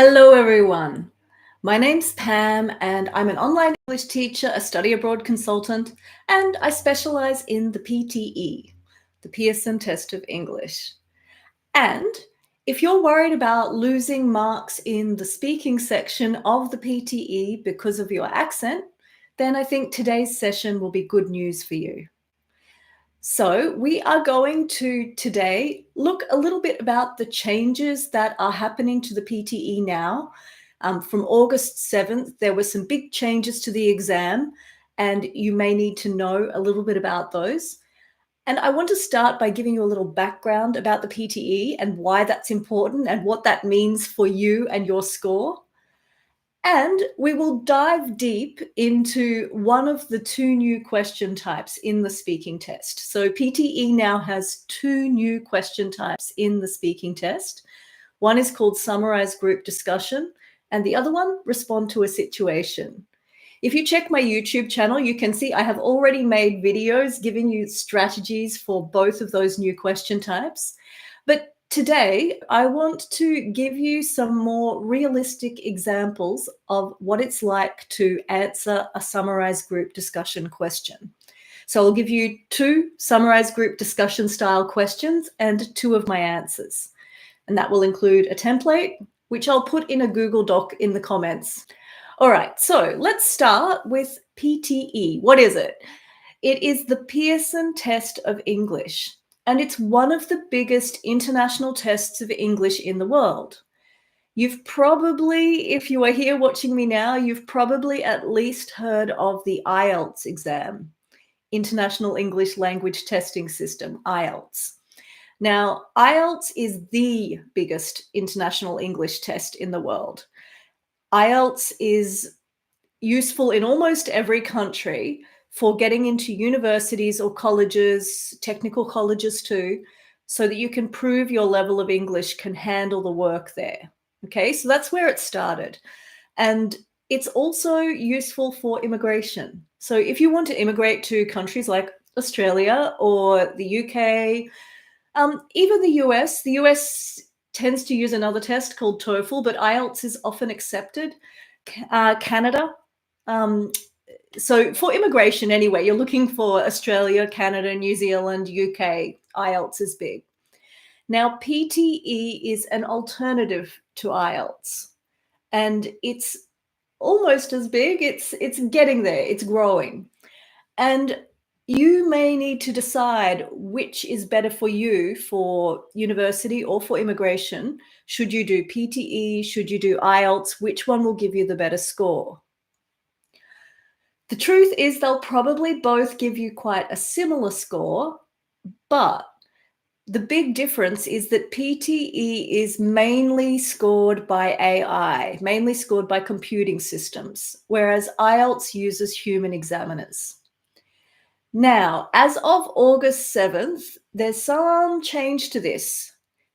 Hello, everyone. My name's Pam, and I'm an online English teacher, a study abroad consultant, and I specialize in the PTE, the Pearson Test of English. And if you're worried about losing marks in the speaking section of the PTE because of your accent, then I think today's session will be good news for you. So we are going to today look a little bit about the changes that are happening to the PTE now. From August 7th, there were some big changes to the exam, and you may need to know a little bit about those. And I want to start by giving you a little background about the PTE and why that's important and what that means for you and your score. And we will dive deep into one of the two new question types in the speaking test. So PTE now has two new question types in the speaking test. One is called Summarize Group Discussion, and the other one, Respond to a Situation. If you check my YouTube channel, you can see I have already made videos giving you strategies for both of those new question types. But today, I want to give you some more realistic examples of what it's like to answer a summarized group discussion question. So I'll give you two summarized group discussion style questions and two of my answers. And that will include a template, which I'll put in a Google Doc in the comments. All right, so let's start with PTE. What is it? It is the Pearson Test of English, and it's one of the biggest international tests of English in the world. You've probably, if you are here watching me now, you've probably at least heard of the IELTS exam, International English Language Testing System, IELTS. Now, IELTS is the biggest international English test in the world. IELTS is useful in almost every country for getting into universities or colleges, technical colleges too, so that you can prove your level of English can handle the work there. Okay, so that's where it started. And it's also useful for immigration. So if you want to immigrate to countries like Australia or the UK, even the US tends to use another test called TOEFL, but IELTS is often accepted. Canada. So for immigration anyway, you're looking for Australia, Canada, New Zealand, UK, IELTS is big. Now, PTE is an alternative to IELTS, and it's almost as big. It's getting there, it's growing. And you may need to decide which is better for you for university or for immigration. Should you do PTE? Should you do IELTS? Which one will give you the better score? The truth is they'll probably both give you quite a similar score, but the big difference is that PTE is mainly scored by AI, mainly scored by computing systems, whereas IELTS uses human examiners. Now, as of August 7th, there's some change to this.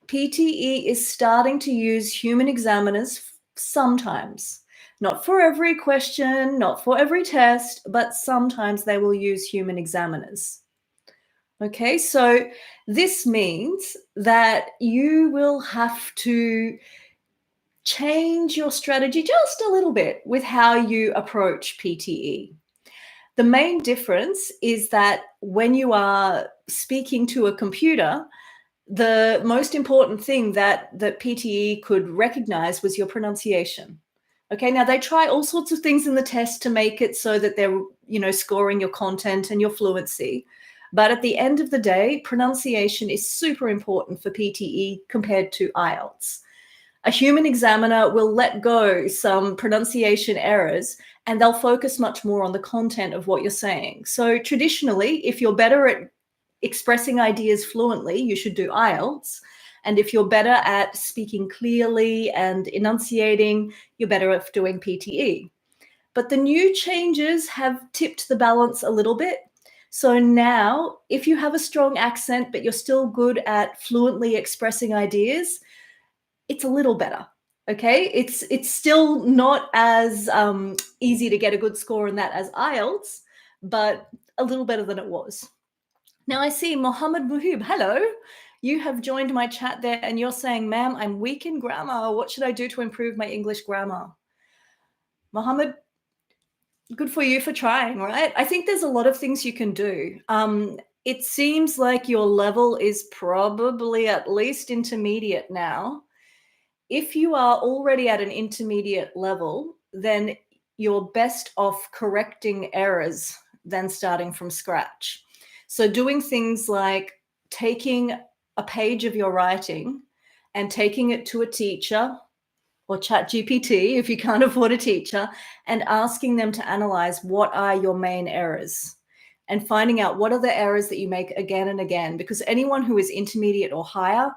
PTE is starting to use human examiners sometimes. Not for every question, not for every test, but sometimes they will use human examiners. Okay, so this means that you will have to change your strategy just a little bit with how you approach PTE. The main difference is that when you are speaking to a computer, the most important thing that PTE could recognize was your pronunciation. Okay, now they try all sorts of things in the test to make it so that they're, scoring your content and your fluency. But at the end of the day, pronunciation is super important for PTE compared to IELTS. A human examiner will let go some pronunciation errors and they'll focus much more on the content of what you're saying. So traditionally, if you're better at expressing ideas fluently, you should do IELTS. And if you're better at speaking clearly and enunciating, you're better at doing PTE. But the new changes have tipped the balance a little bit. So now, if you have a strong accent, but you're still good at fluently expressing ideas, it's a little better. Okay, it's still not as easy to get a good score in that as IELTS, but a little better than it was. Now I see Mohammed Muhib. Hello. You have joined my chat there and you're saying, ma'am, I'm weak in grammar. What should I do to improve my English grammar? Mohammed, good for you for trying, right? I think there's a lot of things you can do. It seems like your level is probably at least intermediate now. If you are already at an intermediate level, then you're best off correcting errors than starting from scratch. So doing things like taking a page of your writing and taking it to a teacher or ChatGPT if you can't afford a teacher, and asking them to analyze what are your main errors and finding out what are the errors that you make again and again. Because anyone who is intermediate or higher,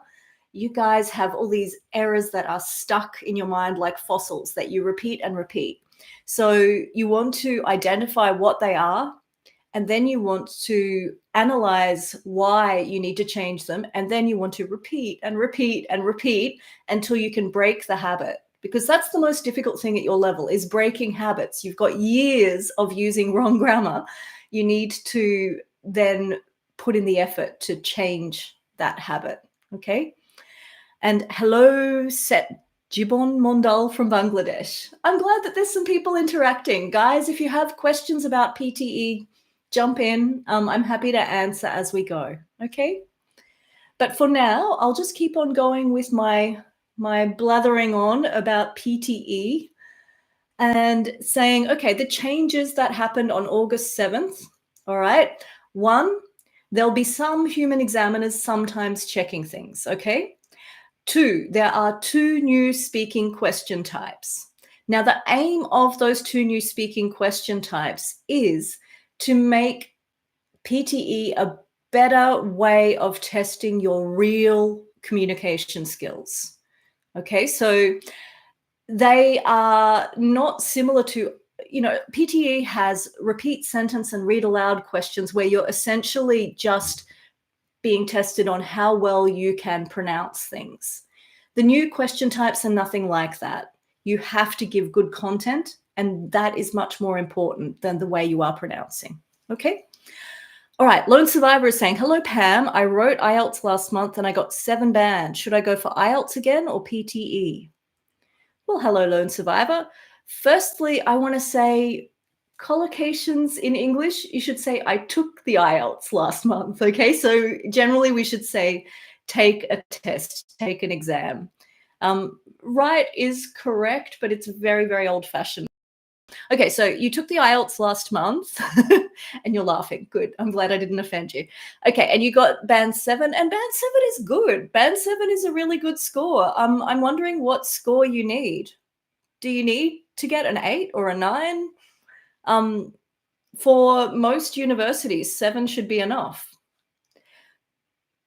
you guys have all these errors that are stuck in your mind like fossils that you repeat and repeat. So you want to identify what they are, and then you want to analyze why you need to change them. And then you want to repeat and repeat and repeat until you can break the habit, because that's the most difficult thing at your level, is breaking habits. You've got years of using wrong grammar. You need to then put in the effort to change that habit. Okay. And hello, Set Jibon Mondal from Bangladesh. I'm glad that there's some people interacting. Guys, if you have questions about PTE, jump in. I'm happy to answer as we go, okay? But for now, I'll just keep on going with my blathering on about PTE and saying, okay, the changes that happened on August 7th, all right? 1, there'll be some human examiners sometimes checking things, okay? 2, there are 2 new speaking question types. Now, the aim of those 2 new speaking question types is to make PTE a better way of testing your real communication skills. Okay, so they are not similar to, PTE has repeat sentence and read aloud questions where you're essentially just being tested on how well you can pronounce things. The new question types are nothing like that. You have to give good content, and that is much more important than the way you are pronouncing. Okay? All right, Lone Survivor is saying, hello, Pam. I wrote IELTS last month and I got 7 band. Should I go for IELTS again or PTE? Well, hello, Lone Survivor. Firstly, I want to say collocations in English, you should say, I took the IELTS last month, okay? So generally we should say, take a test, take an exam. Right is correct, but it's very, very old-fashioned. Okay, so you took the IELTS last month and you're laughing. Good. I'm glad I didn't offend you. Okay, and you got band 7, and band 7 is good. Band 7 is a really good score. I'm wondering what score you need. Do you need to get an 8 or a 9? For most universities, 7 should be enough.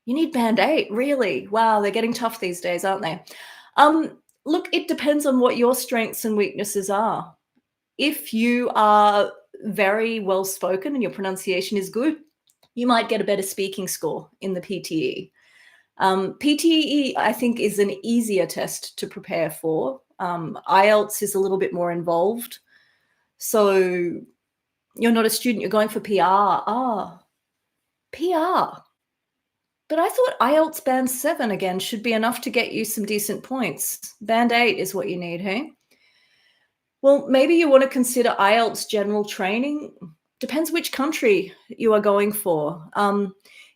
You need band 8, really? Wow, they're getting tough these days, aren't they? Look, it depends on what your strengths and weaknesses are. If you are very well spoken and your pronunciation is good, you might get a better speaking score in the PTE. PTE, I think, is an easier test to prepare for. IELTS is a little bit more involved. So you're not a student, you're going for PR. PR. But I thought IELTS band 7 again should be enough to get you some decent points. Band 8 is what you need, hey? Well, maybe you want to consider IELTS general training. Depends which country you are going for.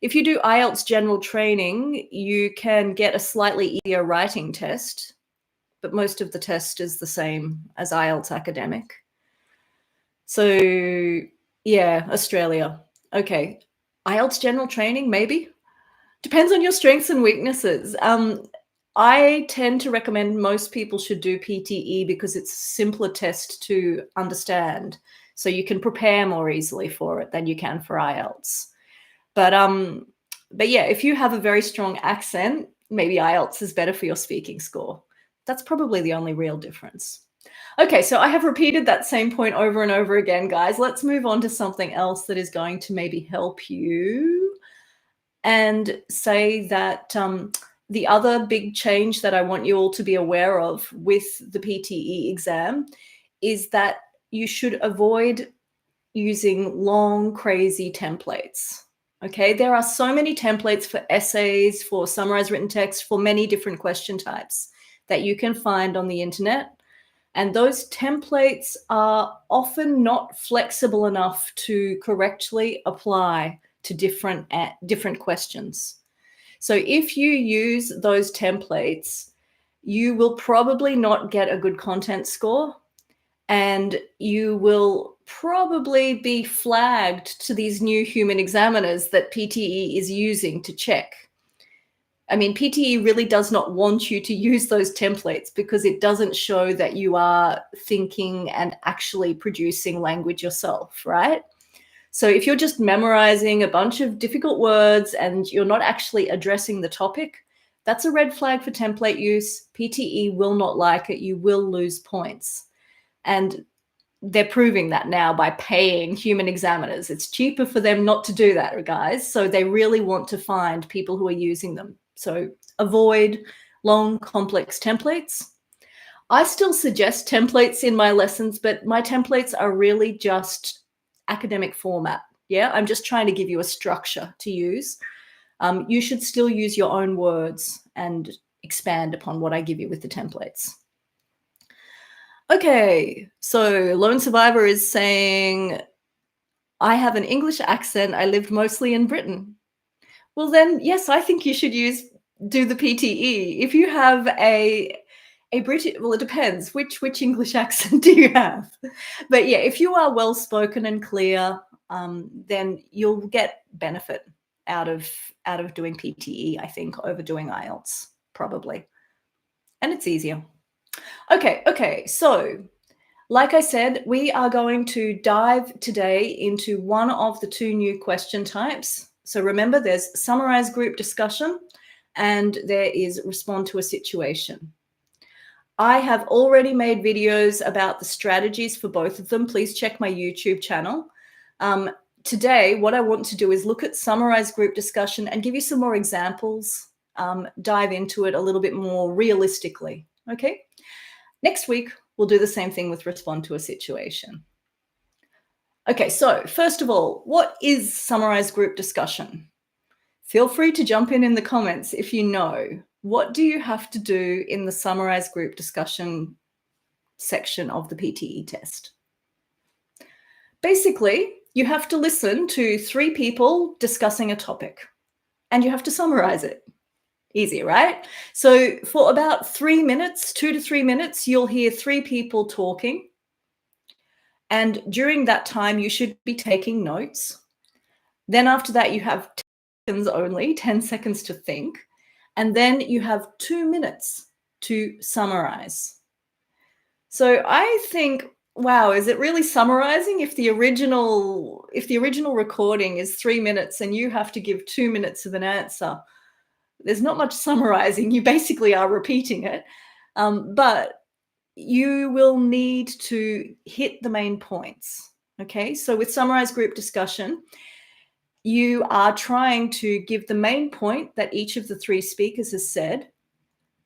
If you do IELTS general training, you can get a slightly easier writing test, but most of the test is the same as IELTS academic. So yeah, Australia. Okay, IELTS general training, maybe. Depends on your strengths and weaknesses. I tend to recommend most people should do PTE because it's a simpler test to understand. So you can prepare more easily for it than you can for IELTS. But yeah, if you have a very strong accent, maybe IELTS is better for your speaking score. That's probably the only real difference. Okay, so I have repeated that same point over and over again, guys. Let's move on to something else that is going to maybe help you, and say that the other big change that I want you all to be aware of with the PTE exam is that you should avoid using long, crazy templates. Okay, there are so many templates for essays, for summarized written text, for many different question types that you can find on the internet. And those templates are often not flexible enough to correctly apply to different questions. So if you use those templates, you will probably not get a good content score, and you will probably be flagged to these new human examiners that PTE is using to check. I mean, PTE really does not want you to use those templates because it doesn't show that you are thinking and actually producing language yourself, right? So if you're just memorizing a bunch of difficult words and you're not actually addressing the topic, that's a red flag for template use. PTE will not like it. You will lose points. And they're proving that now by paying human examiners. It's cheaper for them not to do that, guys. So they really want to find people who are using them. So avoid long, complex templates. I still suggest templates in my lessons, but my templates are really just academic format. Yeah, I'm just trying to give you a structure to use. You should still use your own words and expand upon what I give you with the templates. Okay, so Lone Survivor is saying, I have an English accent. I lived mostly in Britain. Well, then, yes, I think you should do the PTE. If you have a British, well, it depends. Which English accent do you have? But yeah, if you are well-spoken and clear, then you'll get benefit out of doing PTE, I think, over doing IELTS, probably. And it's easier. Okay, so like I said, we are going to dive today into one of the two new question types. So remember, there's summarize group discussion and there is respond to a situation. I have already made videos about the strategies for both of them. Please check my YouTube channel. Today, what I want to do is look at summarize group discussion and give you some more examples, dive into it a little bit more realistically, okay? Next week, we'll do the same thing with respond to a situation. Okay, so first of all, what is summarized group discussion? Feel free to jump in the comments if you know. What do you have to do in the summarized group discussion section of the PTE test? Basically, you have to listen to 3 people discussing a topic and you have to summarize it. Easy, right? So for about 3 minutes, 2 to 3 minutes, you'll hear 3 people talking. And during that time, you should be taking notes. Then after that, you have 10 seconds only, 10 seconds to think. And then you have 2 minutes to summarize. So I think, wow, is it really summarizing if the original recording is 3 minutes and you have to give 2 minutes of an answer? There's not much summarizing. You basically are repeating it. But you will need to hit the main points. Okay, so with summarized group discussion, you are trying to give the main point that each of the 3 speakers has said.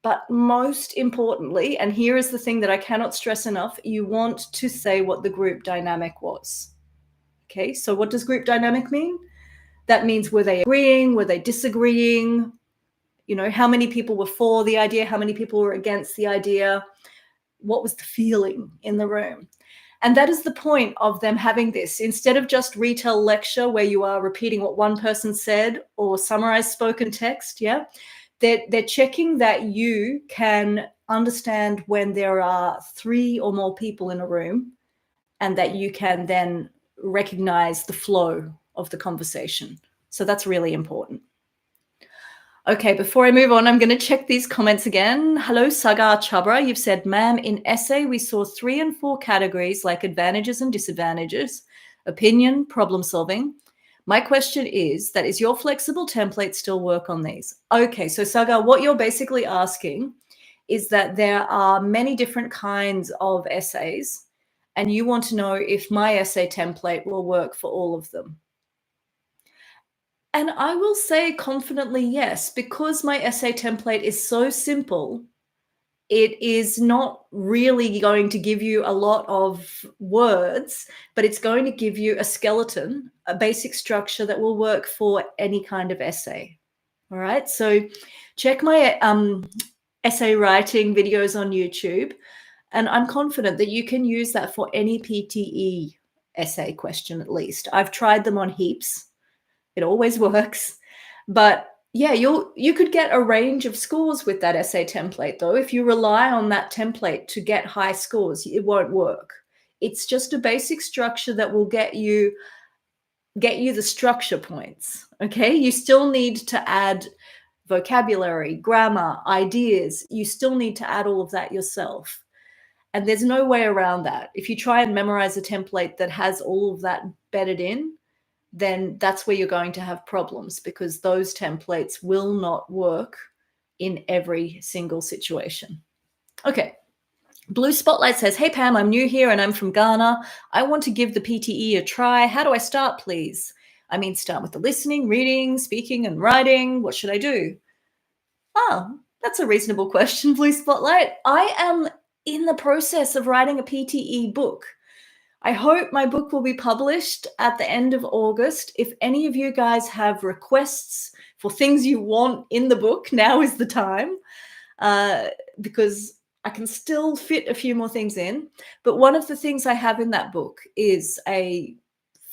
But most importantly, and here is the thing that I cannot stress enough, you want to say what the group dynamic was. Okay, so what does group dynamic mean? That means, were they agreeing? Were they disagreeing? You know, how many people were for the idea? How many people were against the idea? What was the feeling in the room? And that is the point of them having this. Instead of just retell lecture where you are repeating what one person said or summarize spoken text, yeah, they're checking that you can understand when there are 3 or more people in a room and that you can then recognize the flow of the conversation. So that's really important. Okay, before I move on, I'm going to check these comments again. Hello, Sagar Chabra. You've said, ma'am, in essay, we saw 3 and 4 categories like advantages and disadvantages, opinion, problem solving. My question is your flexible template still work on these? Okay, so Sagar, what you're basically asking is that there are many different kinds of essays, and you want to know if my essay template will work for all of them. And I will say confidently yes, because my essay template is so simple, It is not really going to give you a lot of words, but it's going to give you a skeleton, a basic structure that will work for any kind of essay. All right, so check my essay writing videos on YouTube, and I'm confident that you can use that for any PTE essay question at least. I've tried them on heaps. It always works. But yeah, you could get a range of scores with that essay template, though. If you rely on that template to get high scores, it won't work. It's just a basic structure that will get you the structure points, okay? You still need to add vocabulary, grammar, ideas. You still need to add all of that yourself. And there's no way around that. If you try and memorize a template that has all of that bedded in, then that's where you're going to have problems, because those templates will not work in every single situation. Okay. Blue Spotlight says, hey, Pam, I'm new here and I'm from Ghana. I want to give the PTE a try. How do I start, please? I mean, start with the listening, reading, speaking, and writing. What should I do? Oh, that's a reasonable question, Blue Spotlight. I am in the process of writing a PTE book. I hope my book will be published at the end of August. If any of you guys have requests for things you want in the book, now is the time, because I can still fit a few more things in. But one of the things I have in that book is a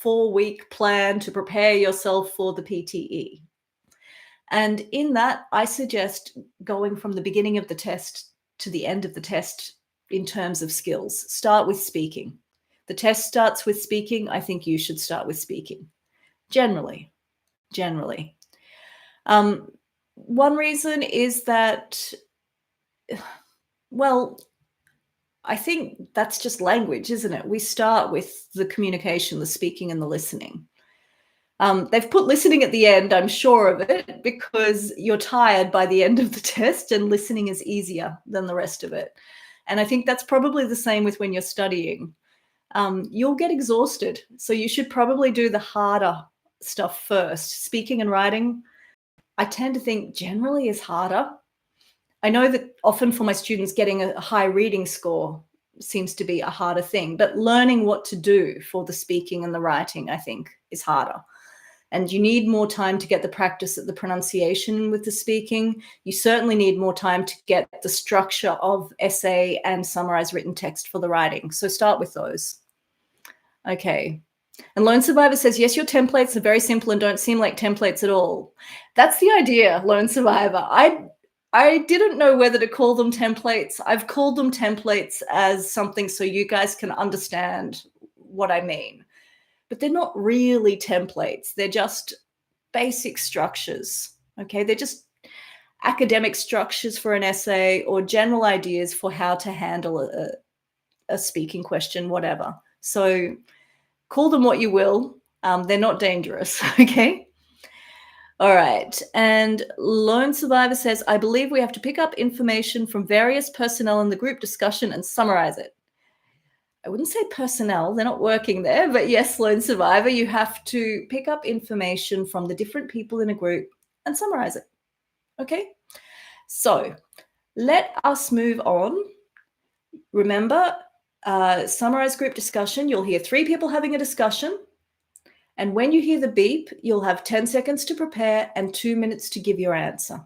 4-week plan to prepare yourself for the PTE. And in that, I suggest going from the beginning of the test to the end of the test in terms of skills. Start with speaking. The test starts with speaking. I think you should start with speaking. Generally. One reason is that, well, I think that's just language, isn't it? We start with the communication, the speaking, and the listening. They've put listening at the end, I'm sure of it, because you're tired by the end of the test and listening is easier than the rest of it. And I think that's probably the same with when you're studying. You'll get exhausted. So you should probably do the harder stuff first. Speaking and writing, I tend to think generally is harder. I know that often for my students, getting a high reading score seems to be a harder thing, but learning what to do for the speaking and the writing, I think, is harder. And you need more time to get the practice at the pronunciation with the speaking. You certainly need more time to get the structure of essay and summarized written text for the writing. So start with those. Okay. And Lone Survivor says, yes, your templates are very simple and don't seem like templates at all. That's the idea, Lone Survivor. I didn't know whether to call them templates. I've called them templates as something so you guys can understand what I mean. But they're not really templates. They're just basic structures, okay? They're just academic structures for an essay or general ideas for how to handle a speaking question, whatever. So call them what you will. They're not dangerous, okay? All right. And Lone Survivor says, I believe we have to pick up information from various personnel in the group discussion and summarize it. I wouldn't say personnel, they're not working there, but yes, Lone Survivor, you have to pick up information from the different people in a group and summarize it. Okay? So let us move on. Remember, summarize group discussion, you'll hear 3 people having a discussion. And when you hear the beep, you'll have 10 seconds to prepare and 2 minutes to give your answer.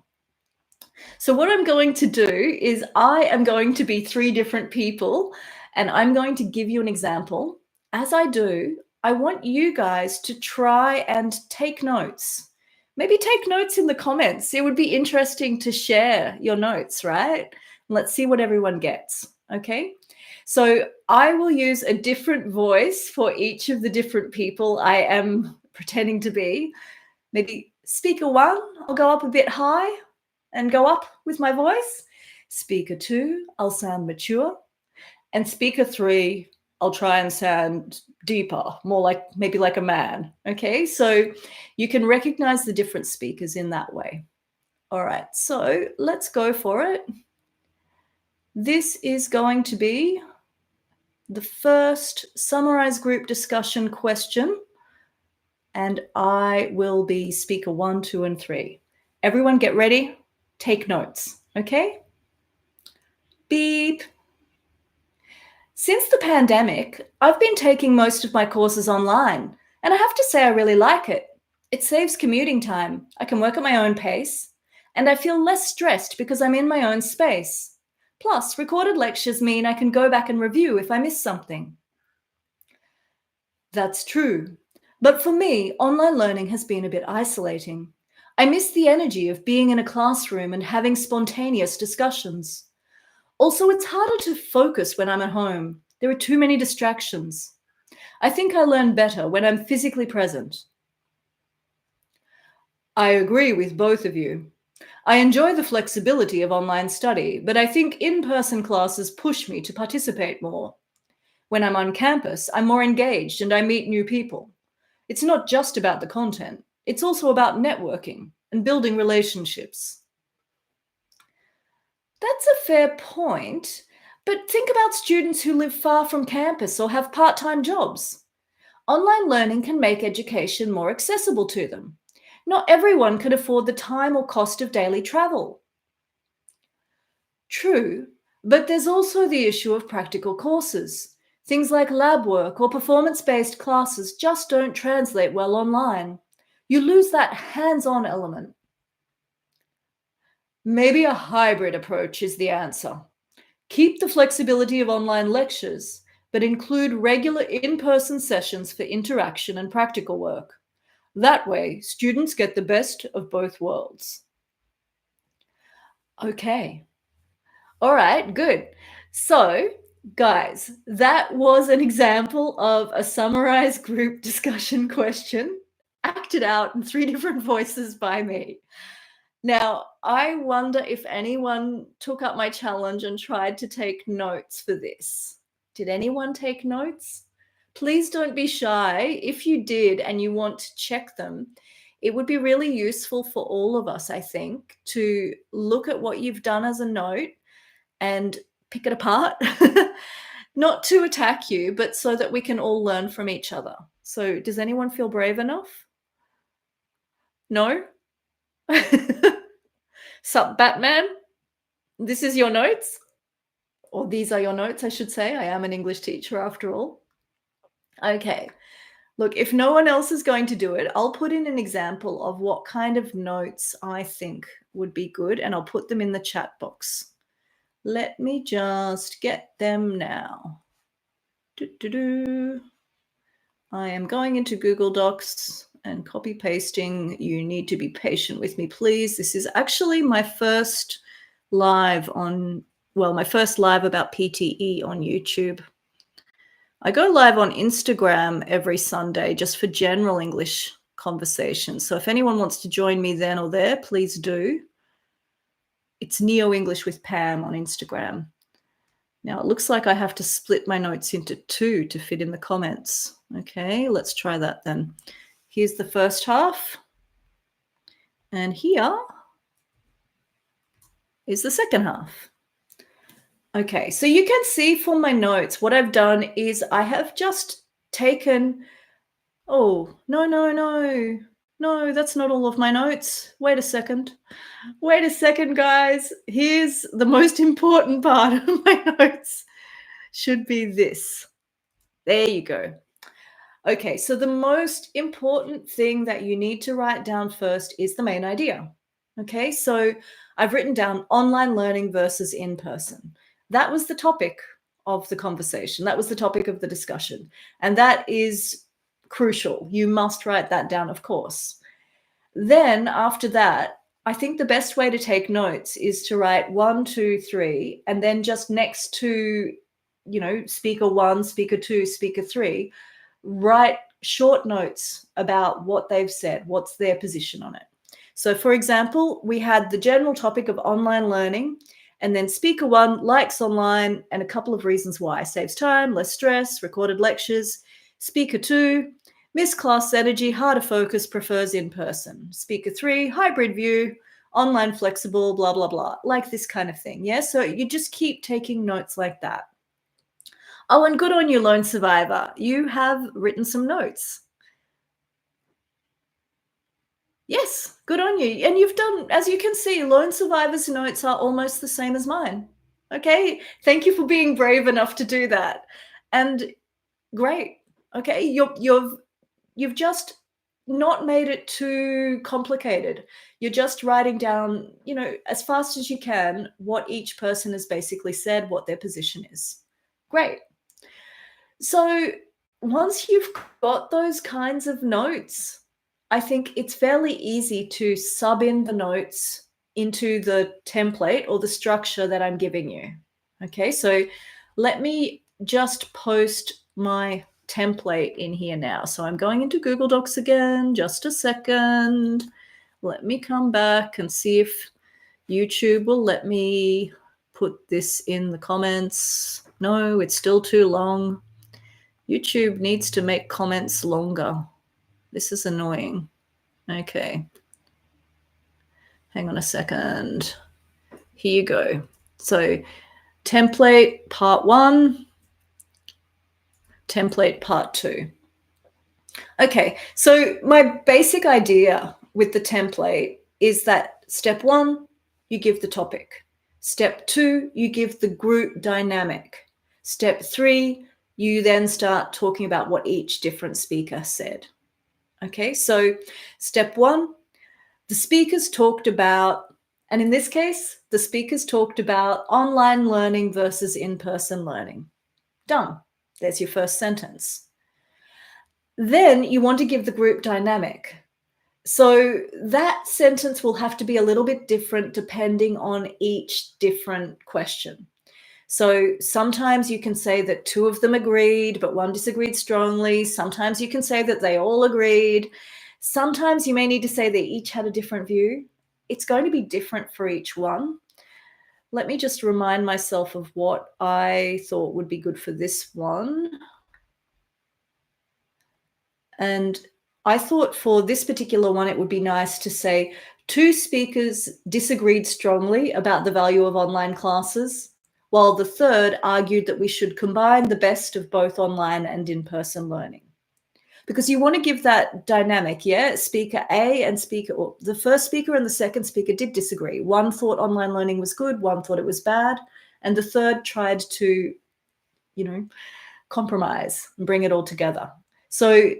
So what I'm going to do is I am going to be 3 different people, and I'm going to give you an example. As I do, I want you guys to try and take notes. Maybe take notes in the comments. It would be interesting to share your notes, right? Let's see what everyone gets, okay? So I will use a different voice for each of the different people I am pretending to be. Maybe speaker 1, I'll go up a bit high and go up with my voice. Speaker 2, I'll sound mature. And speaker 3, I'll try and sound deeper, more like maybe like a man. Okay, so you can recognize the different speakers in that way. All right, so let's go for it. This is going to be the first summarized group discussion question, and I will be speaker 1, 2, and 3. Everyone get ready, take notes, okay? Beep. Since the pandemic, I've been taking most of my courses online, and I have to say I really like it. It saves commuting time, I can work at my own pace, and I feel less stressed because I'm in my own space. Plus, recorded lectures mean I can go back and review if I miss something. That's true. But for me, online learning has been a bit isolating. I miss the energy of being in a classroom and having spontaneous discussions. Also, it's harder to focus when I'm at home. There are too many distractions. I think I learn better when I'm physically present. I agree with both of you. I enjoy the flexibility of online study, but I think in-person classes push me to participate more. When I'm on campus, I'm more engaged and I meet new people. It's not just about the content, it's also about networking and building relationships. That's a fair point, but think about students who live far from campus or have part-time jobs. Online learning can make education more accessible to them. Not everyone can afford the time or cost of daily travel. True, but there's also the issue of practical courses. Things like lab work or performance-based classes just don't translate well online. You lose that hands-on element. Maybe a hybrid approach is the answer. Keep the flexibility of online lectures, but include regular in-person sessions for interaction and practical work. That way, students get the best of both worlds. Okay. All right, good. So, guys, that was an example of a summarized group discussion question acted out in 3 different voices by me. Now, I wonder if anyone took up my challenge and tried to take notes for this. Did anyone take notes? Please don't be shy. If you did and you want to check them, it would be really useful for all of us, I think, to look at what you've done as a note and pick it apart. Not to attack you, but so that we can all learn from each other. So does anyone feel brave enough? No? Sup, Batman? This is your notes? Or these are your notes, I should say. I am an English teacher after all. Okay. Look, if no one else is going to do it, I'll put in an example of what kind of notes I think would be good, and I'll put them in the chat box. Let me just get them now. I am going into Google Docs and copy pasting. You need to be patient with me, please. This is actually my first live my first live about PTE on YouTube. I go live on Instagram every Sunday just for general English conversations. So if anyone wants to join me then or there, please do. It's Neo English with Pam on Instagram. Now it looks like I have to split my notes into 2 to fit in the comments. Okay, let's try that then. Here's the first half. And here is the second half. Okay, so you can see from my notes, what I've done is I have just taken, oh, no, that's not all of my notes. Wait a second, guys. Here's the most important part of my notes. Should be this. There you go. Okay, so the most important thing that you need to write down first is the main idea. Okay, so I've written down online learning versus in-person. That was the topic of the conversation. That was the topic of the discussion. And that is crucial. You must write that down, of course. Then after that, I think the best way to take notes is to write 1, 2, 3, and then just next to, speaker 1, speaker 2, speaker 3, write short notes about what they've said, what's their position on it. So for example, we had the general topic of online learning, and then speaker 1 likes online and a couple of reasons why: saves time, less stress, recorded lectures. Speaker 2, miss class energy, harder focus, prefers in-person. Speaker 3, hybrid view, online flexible, blah, blah, blah, like this kind of thing. Yeah, so you just keep taking notes like that. Oh, and good on you, Lone Survivor. You have written some notes. Yes, good on you. And you've done, as you can see, Lone Survivor's notes are almost the same as mine. Okay, thank you for being brave enough to do that. And great. Okay, you've just not made it too complicated. You're just writing down, as fast as you can, what each person has basically said, what their position is. Great. So once you've got those kinds of notes, I think it's fairly easy to sub in the notes into the template or the structure that I'm giving you. Okay, so let me just post my template in here now. So I'm going into Google Docs again, just a second. Let me come back and see if YouTube will let me put this in the comments. No, it's still too long. YouTube needs to make comments longer. This is annoying. Okay. Hang on a second. Here you go. So template part 1, template part 2. Okay, so my basic idea with the template is that step 1, you give the topic. Step 2, you give the group dynamic. Step 3, you then start talking about what each different speaker said. Okay, so step 1, the speakers talked about, and in this case, the speakers talked about online learning versus in-person learning. Done. There's your first sentence. Then you want to give the group dynamic. So that sentence will have to be a little bit different depending on each different question. So sometimes you can say that 2 of them agreed, but 1 disagreed strongly. Sometimes you can say that they all agreed. Sometimes you may need to say they each had a different view. It's going to be different for each one. Let me just remind myself of what I thought would be good for this one. And I thought for this particular one, it would be nice to say 2 speakers disagreed strongly about the value of online classes, while the third argued that we should combine the best of both online and in-person learning. Because you want to give that dynamic, yeah? Speaker A and the first speaker and the second speaker did disagree. One thought online learning was good, one thought it was bad, and the third tried to, compromise and bring it all together. So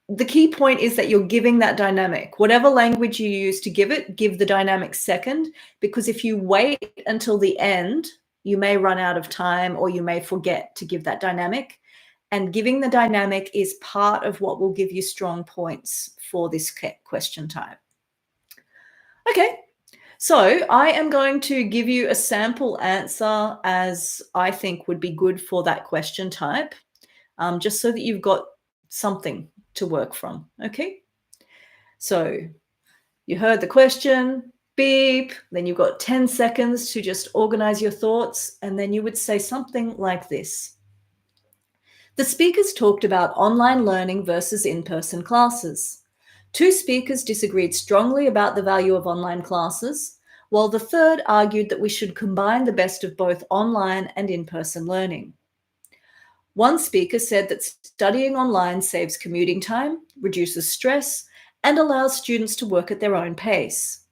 the key point is that you're giving that dynamic. Whatever language you use to give it, give the dynamic second, because if you wait until the end, you may run out of time or you may forget to give that dynamic. And giving the dynamic is part of what will give you strong points for this question type. Okay, so I am going to give you a sample answer as I think would be good for that question type, just so that you've got something to work from, okay? So you heard the question, beep, then you've got 10 seconds to just organize your thoughts, and then you would say something like this. The speakers talked about online learning versus in-person classes. 2 speakers disagreed strongly about the value of online classes, while the third argued that we should combine the best of both online and in-person learning. 1 speaker said that studying online saves commuting time, reduces stress, and allows students to work at their own pace.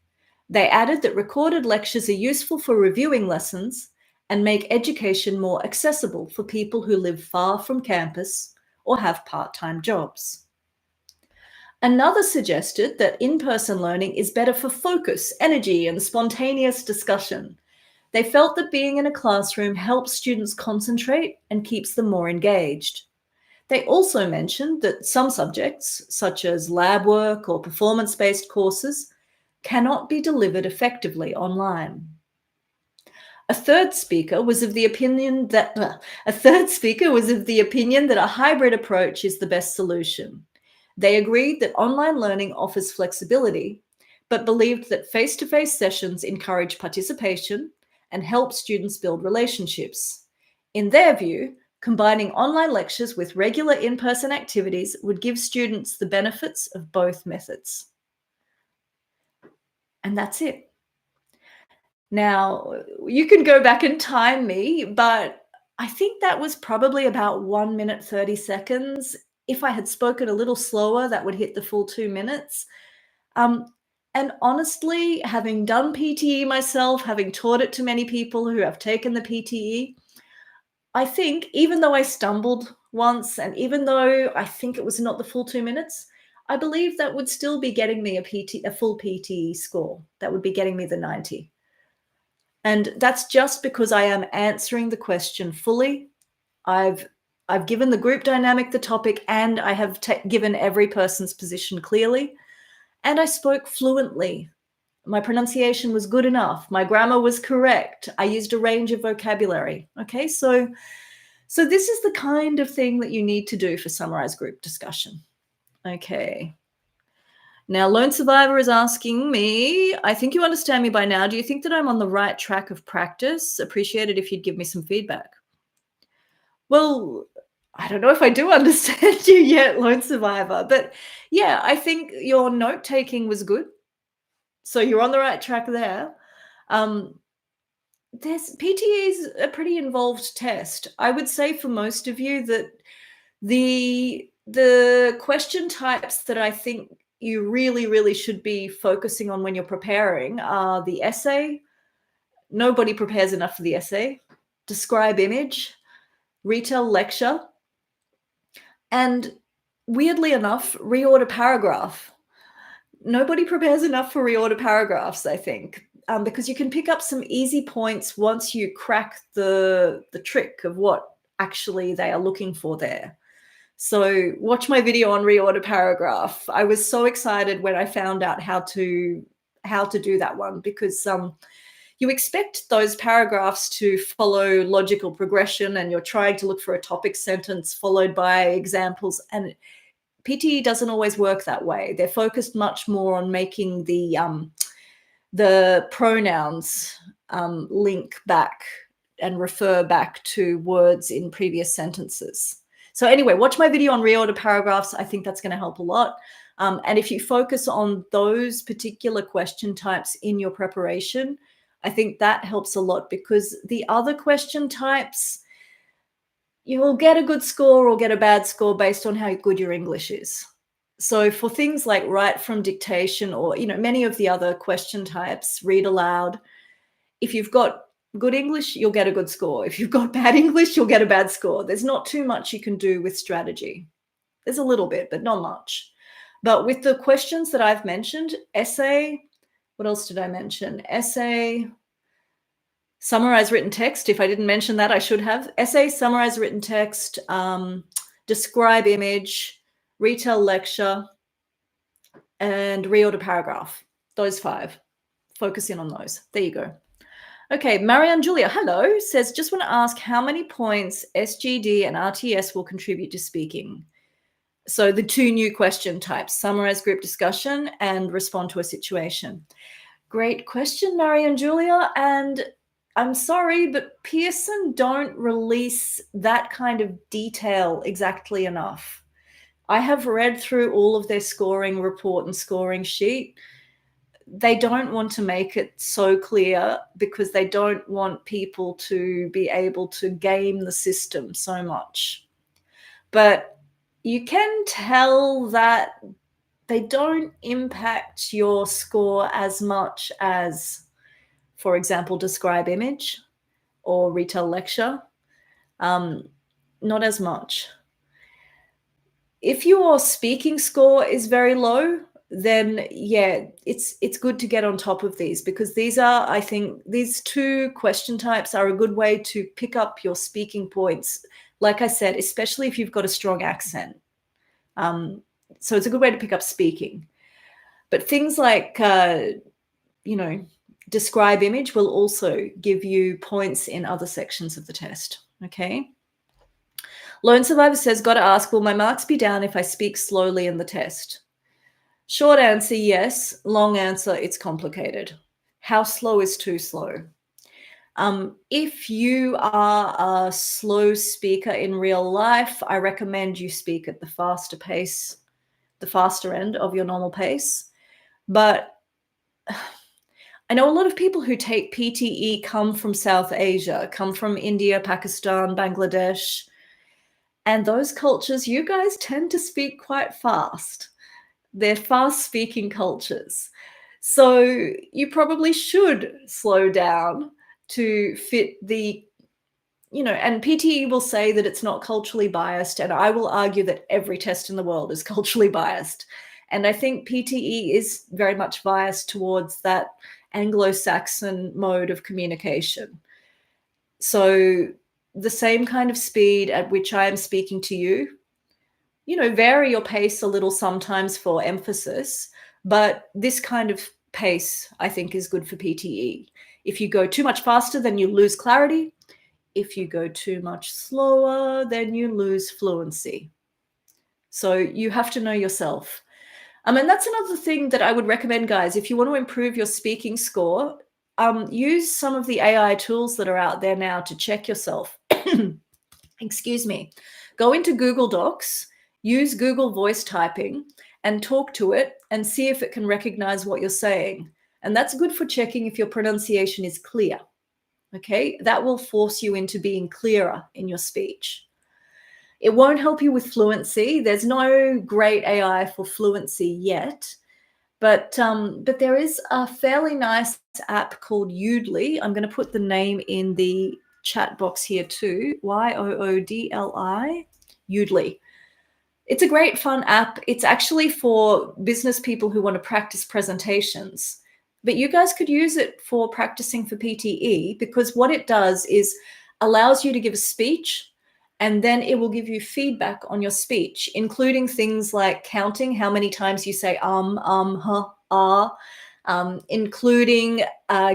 They added that recorded lectures are useful for reviewing lessons and make education more accessible for people who live far from campus or have part-time jobs. Another suggested that in-person learning is better for focus, energy, and spontaneous discussion. They felt that being in a classroom helps students concentrate and keeps them more engaged. They also mentioned that some subjects, such as lab work or performance-based courses, cannot be delivered effectively online. A third speaker was of the opinion that a hybrid approach is the best solution. They agreed that online learning offers flexibility, but believed that face-to-face sessions encourage participation and help students build relationships. In their view, combining online lectures with regular in-person activities would give students the benefits of both methods. And that's it. Now, you can go back and time me, but I think that was probably about 1 minute, 30 seconds. If I had spoken a little slower, that would hit the full 2 minutes. And honestly, having done PTE myself, having taught it to many people who have taken the PTE, I think even though I stumbled once and even though I think it was not the full 2 minutes, I believe that would still be getting me a full PTE score. That would be getting me the 90. And that's just because I am answering the question fully. I've given the group dynamic the topic, and I have given every person's position clearly, and I spoke fluently. My pronunciation was good enough. My grammar was correct. I used a range of vocabulary. Okay, so this is the kind of thing that you need to do for summarized group discussion. Okay. Now, Lone Survivor is asking me, I think you understand me by now. Do you think that I'm on the right track of practice? Appreciate it if you'd give me some feedback. Well, I don't know if I do understand you yet, Lone Survivor, but yeah, I think your note-taking was good. So you're on the right track there. PTE is a pretty involved test. I would say for most of you that the question types that I think you really, really should be focusing on when you're preparing are the essay. Nobody prepares enough for the essay. Describe image, retell lecture, and weirdly enough, reorder paragraph. Nobody prepares enough for reorder paragraphs, I think, because you can pick up some easy points once you crack the trick of what actually they are looking for there. So watch my video on reorder paragraph. I was so excited when I found out how to do that one, because you expect those paragraphs to follow logical progression, and you're trying to look for a topic sentence followed by examples, and PTE doesn't always work that way. They're focused much more on making the pronouns link back and refer back to words in previous sentences. So anyway, watch my video on reorder paragraphs. I think that's going to help a lot. And if you focus on those particular question types in your preparation, I think that helps a lot, because the other question types, you will get a good score or get a bad score based on how good your English is. So for things like write from dictation, or many of the other question types, read aloud, if you've got good English, you'll get a good score. If you've got bad English, you'll get a bad score. There's not too much you can do with strategy. There's a little bit, but not much. But with the questions that I've mentioned, essay, what else did I mention? Essay, summarize written text. If I didn't mention that, I should have. Essay, summarize written text, describe image, retell lecture, and reorder paragraph. Those 5. Focus in on those. There you go. Okay, Marianne Julia, hello, says, just want to ask how many points SGD and RTS will contribute to speaking. So the 2 new question types, summarize group discussion and respond to a situation. Great question, Marianne Julia. And I'm sorry, but Pearson don't release that kind of detail exactly enough. I have read through all of their scoring report and scoring sheet. They don't want to make it so clear, because they don't want people to be able to game the system so much. But you can tell that they don't impact your score as much as, for example, describe image or retell lecture. Not as much. If your speaking score is very low, then yeah, it's good to get on top of these, because these are, I think, these 2 question types are a good way to pick up your speaking points. Like I said, especially if you've got a strong accent. So it's a good way to pick up speaking. But things like, describe image will also give you points in other sections of the test. Okay. Lone Survivor says, got to ask, will my marks be down if I speak slowly in the test? Short answer, yes. Long answer, it's complicated. How slow is too slow? If you are a slow speaker in real life, I recommend you speak at the faster pace, the faster end of your normal pace. But I know a lot of people who take PTE come from South Asia, come from India, Pakistan, Bangladesh, and those cultures, you guys tend to speak quite fast. They're fast-speaking cultures. So you probably should slow down to fit the, and PTE will say that it's not culturally biased, and I will argue that every test in the world is culturally biased. And I think PTE is very much biased towards that Anglo-Saxon mode of communication. So the same kind of speed at which I am speaking to you, vary your pace a little sometimes for emphasis, but this kind of pace, I think, is good for PTE. If you go too much faster, then you lose clarity. If you go too much slower, then you lose fluency. So you have to know yourself. And that's another thing that I would recommend, guys. If you want to improve your speaking score, use some of the AI tools that are out there now to check yourself. Excuse me. Go into Google Docs, use Google voice typing, and talk to it and see if it can recognize what you're saying. And that's good for checking if your pronunciation is clear. Okay, that will force you into being clearer in your speech. It won't help you with fluency. There's no great AI for fluency yet, but there is a fairly nice app called Yoodli. I'm going to put the name in the chat box here too. Yoodli, Yoodli. It's a great fun app. It's actually for business people who want to practice presentations. But you guys could use it for practicing for PTE, because what it does is allows you to give a speech, and then it will give you feedback on your speech, including things like counting how many times you say including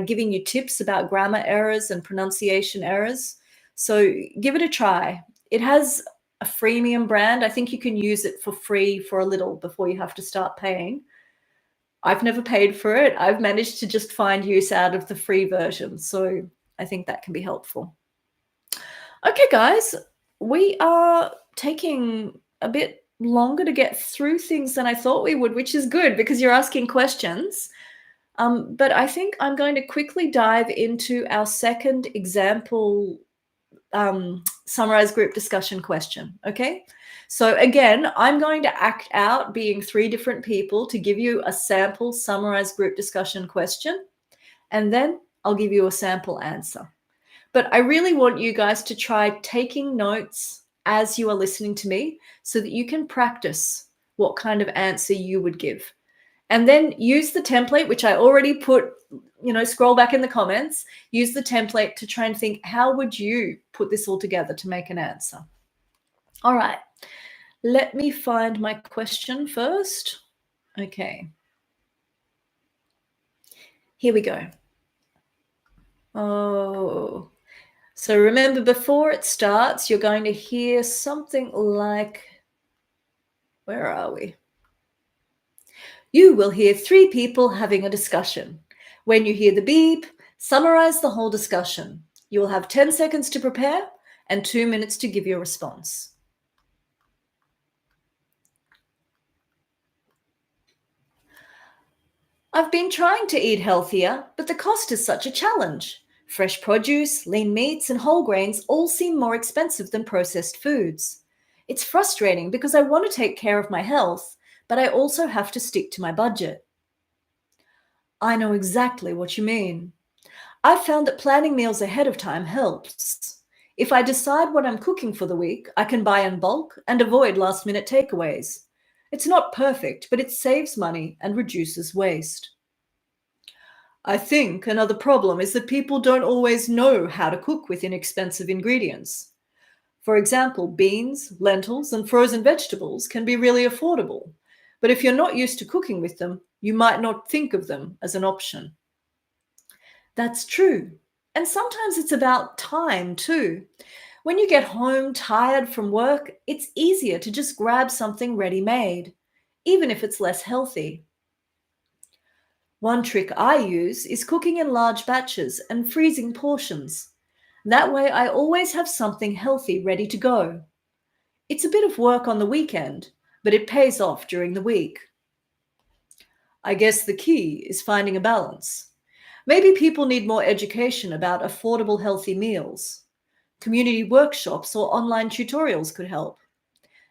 giving you tips about grammar errors and pronunciation errors. So give it a try. It has a freemium brand. I think you can use it for free for a little before you have to start paying. I've never paid for it. I've managed to just find use out of the free version. So I think that can be helpful. Okay, guys, we are taking a bit longer to get through things than I thought we would, which is good because you're asking questions. But I think I'm going to quickly dive into our second example summarized group discussion question, okay? So again, I'm going to act out being 3 different people to give you a sample summarized group discussion question, and then I'll give you a sample answer. But I really want you guys to try taking notes as you are listening to me so that you can practice what kind of answer you would give. And then use the template, which I already put, scroll back in the comments, use the template to try and think, how would you put this all together to make an answer? All right, let me find my question first. Okay. Here we go. Oh, so remember, before it starts, you're going to hear something like, where are we? You will hear 3 people having a discussion. When you hear the beep, summarize the whole discussion. You will have 10 seconds to prepare and 2 minutes to give your response. I've been trying to eat healthier, but the cost is such a challenge. Fresh produce, lean meats, and whole grains all seem more expensive than processed foods. It's frustrating because I want to take care of my health, but I also have to stick to my budget. I know exactly what you mean. I've found that planning meals ahead of time helps. If I decide what I'm cooking for the week, I can buy in bulk and avoid last-minute takeaways. It's not perfect, but it saves money and reduces waste. I think another problem is that people don't always know how to cook with inexpensive ingredients. For example, beans, lentils, and frozen vegetables can be really affordable. But if you're not used to cooking with them, you might not think of them as an option. That's true. And sometimes it's about time too. When you get home tired from work, it's easier to just grab something ready-made, even if it's less healthy. One trick I use is cooking in large batches and freezing portions. That way I always have something healthy ready to go. It's a bit of work on the weekend, but it pays off during the week. I guess the key is finding a balance. Maybe people need more education about affordable healthy meals. Community workshops or online tutorials could help.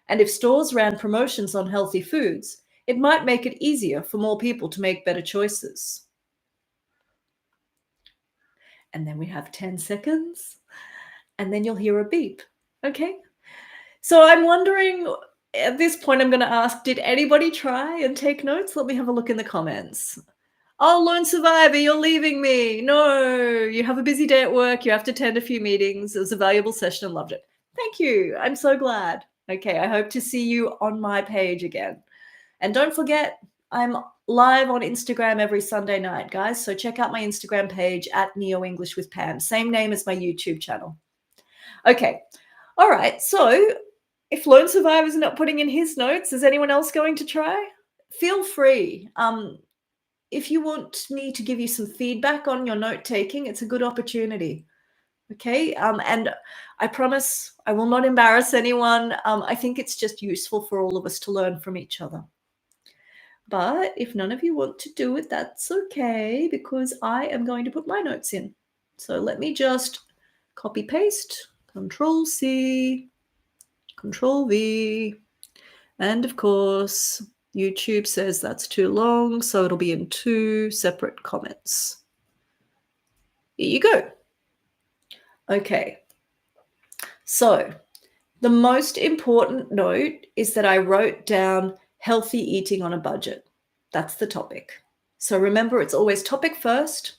And if stores ran promotions on healthy foods, It might make it easier for more people to make better choices. And then we have 10 seconds, and then you'll hear a beep. Okay? So I'm wondering, at this point, I'm going to ask, did anybody try and take notes? Let me have a look in the comments. Oh, lone survivor, you're leaving me. No, you have a busy day at work. You have to attend a few meetings. It was a valuable session and loved it. Thank you. I'm so glad. Okay, I hope to see you on my page again. And don't forget, I'm live on Instagram every Sunday night, guys. So check out my Instagram page at Neo English with Pam. Same name as my YouTube channel. Okay. All right. So if Lone Survivor's not putting in his notes, is anyone else going to try? Feel free. If you want me to give you some feedback on your note taking, it's a good opportunity. Okay. And I promise I will not embarrass anyone. I think it's just useful for all of us to learn from each other. But if none of you want to do it, that's okay, because I am going to put my notes in. So let me just copy paste, Control C, Control V, and of course, YouTube says that's too long, so it'll be in 2 separate comments. Here you go. Okay. So the most important note is that I wrote down healthy eating on a budget. That's the topic. So remember, it's always topic first.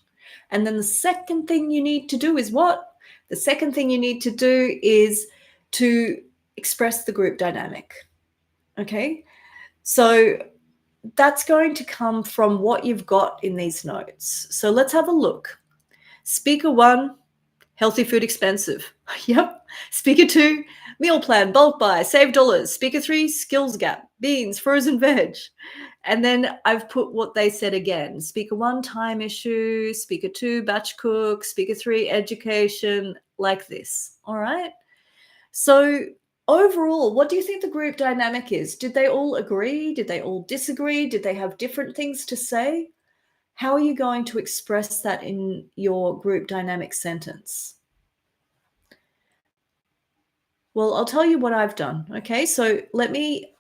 And then the second thing you need to do is what? The second thing you need to do is to express the group dynamic. Okay? So that's going to come from what you've got in these notes. So let's have a look. Speaker 1, healthy food expensive. Yep. Speaker 2, meal plan, bulk buy, save dollars. Speaker 3, skills gap, beans, frozen veg. And then I've put what they said again. Speaker 1, time issue. Speaker 2, batch cook. Speaker 3, education, like this. All right. So overall, what do you think the group dynamic is? Did they all agree? Did they all disagree? Did they have different things to say? How are you going to express that in your group dynamic sentence? Well, I'll tell you what I've done. Okay, so let me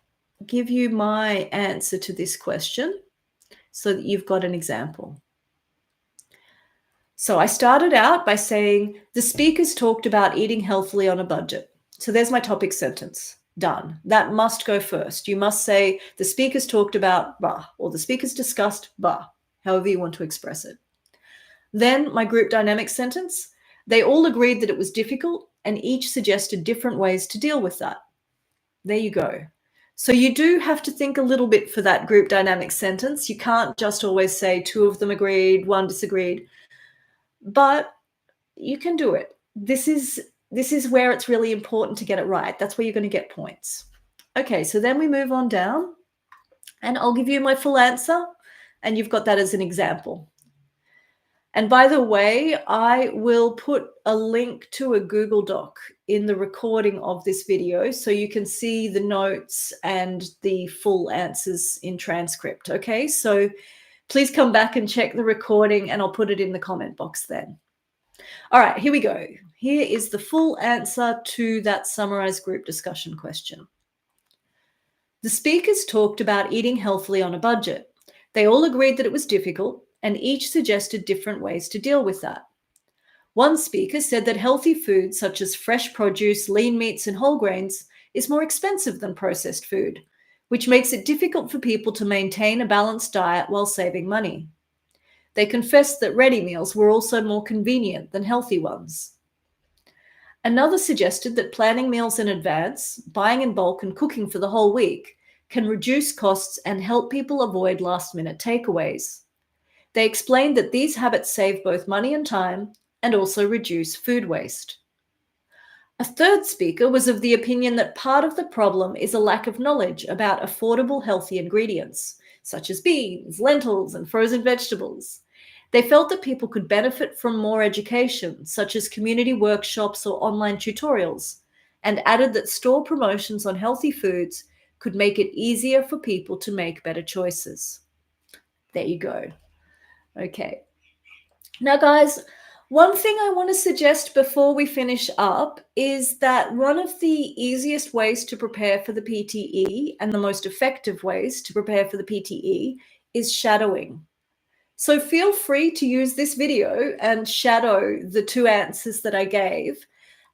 give you my answer to this question so that you've got an example. So I started out by saying the speakers talked about eating healthily on a budget. So there's my topic sentence. Done. That must go first. You must say the speakers talked about blah, or the speakers discussed blah, however you want to express it. Then my group dynamic sentence. They all agreed that it was difficult and each suggested different ways to deal with that. There you go. So you do have to think a little bit for that group dynamic sentence. You can't just always say 2 of them agreed, 1 disagreed, but you can do it. This is where it's really important to get it right. That's where you're going to get points. Okay, so then we move on down, and I'll give you my full answer, and you've got that as an example. And by the way, I will put a link to a Google Doc in the recording of this video so you can see the notes and the full answers in transcript. Okay, so please come back and check the recording, and I'll put it in the comment box then. All right, here we go. Here is the full answer to that summarized group discussion question. The speakers talked about eating healthily on a budget. They all agreed that it was difficult, and each suggested different ways to deal with that. One speaker said that healthy food, such as fresh produce, lean meats, and whole grains, is more expensive than processed food, which makes it difficult for people to maintain a balanced diet while saving money. They confessed that ready meals were also more convenient than healthy ones. Another suggested that planning meals in advance, buying in bulk, and cooking for the whole week can reduce costs and help people avoid last-minute takeaways. They explained that these habits save both money and time and also reduce food waste. A third speaker was of the opinion that part of the problem is a lack of knowledge about affordable, healthy ingredients, such as beans, lentils, and frozen vegetables. They felt that people could benefit from more education, such as community workshops or online tutorials, and added that store promotions on healthy foods could make it easier for people to make better choices. There you go. Okay. Now, guys, One thing I want to suggest before we finish up is that one of the easiest ways to prepare for the PTE and the most effective ways to prepare for the PTE is shadowing. So feel free to use this video and shadow the 2 answers that I gave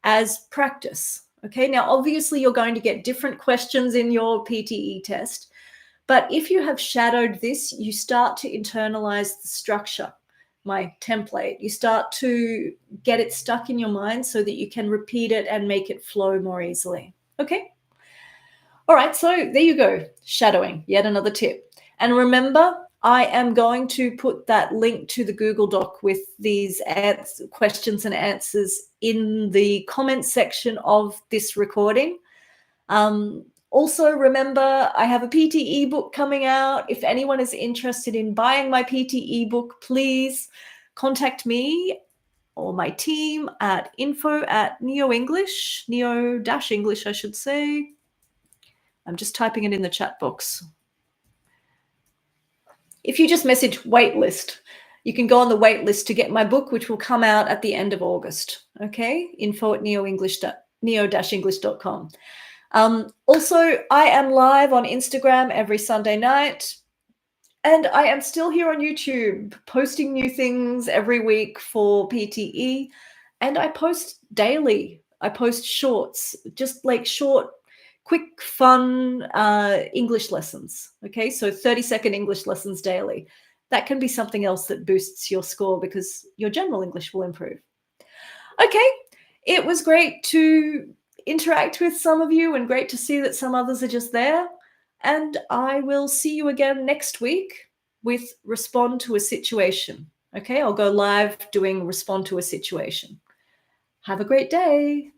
as practice. Okay, now obviously you're going to get different questions in your PTE test, but if you have shadowed this, you start to internalize the structure, my template. You start to get it stuck in your mind so that you can repeat it and make it flow more easily. Okay? All right, so there you go, shadowing, yet another tip. And remember, I am going to put that link to the Google Doc with these questions and answers in the comments section of this recording. Also, remember, I have a PTE book coming out. If anyone is interested in buying my PTE book, please contact me or my team at info@neo-English, neo-English, I should say. I'm just typing it in the chat box. If you just message waitlist, you can go on the waitlist to get my book, which will come out at the end of August. Okay, info@neo-english.com. Also, I am live on Instagram every Sunday night, and I am still here on YouTube posting new things every week for PTE, and I post daily. I post shorts, just like short, quick, fun English lessons. Okay, so 30-second English lessons daily. That can be something else that boosts your score because your general English will improve. Okay, it was great to interact with some of you and great to see that some others are just there. And I will see you again next week with Respond to a Situation. Okay, I'll go live doing Respond to a Situation. Have a great day.